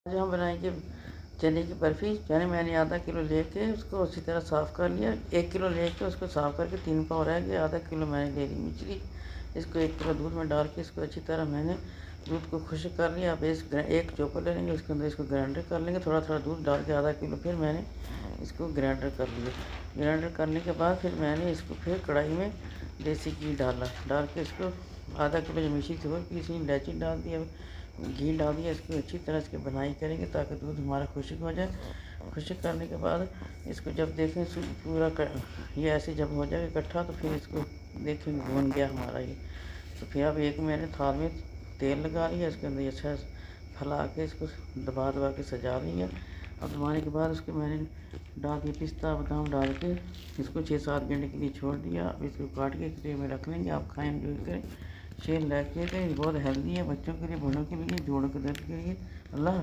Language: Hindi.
आज हम बनाएंगे चने की बर्फ़ी। चने मैंने आधा किलो लेके उसको अच्छी तरह साफ़ कर लिया। 1 किलो लेके उसको साफ़ करके 3 पाव रह गए। आधा किलो मैंने ले ली मछली। इसको 1 किलो दूध में डाल के इसको अच्छी तरह मैंने दूध को खुश्क कर लिया। अब एक चोकर ले लेंगे, उसके अंदर इसको ग्राइंडर कर लेंगे। थोड़ा थोड़ा दूध डाल के आधा किलो फिर मैंने इसको ग्राइंडर कर लिया। ग्राइंडर करने के बाद फिर मैंने इसको फिर कढ़ाई में देसी घी डाल के इसको आधा किलो जो मिर्ची थी वो पीसी इलायची डाल दिया, घी डाल दिया। इसको अच्छी तरह से बनाई करेंगे ताकि दूध हमारा खुश्क हो जाए। खुश्क करने के बाद इसको जब देखें पूरा ये ऐसे जब हो जाए इकट्ठा तो फिर इसको देखेंगे भून गया हमारा ये। तो फिर अब एक मैंने थाल में तेल लगा लिया, इसके अंदर अच्छा फैला के इसको दबा के सजा लिया। अब दबाने के बाद उसके मैंने डाल दिया पिस्ता बादाम डाल के इसको 6-7 घंटे के लिए छोड़ दिया। अब इसको काट के ट्रे में रख लेंगे। आप खाएँ, एंजॉय करें, शेयर लाइक करें। बहुत हेल्दी है बच्चों के लिए, बड़ों के लिए, जोड़ों के दर्द के लिए। अल्लाह।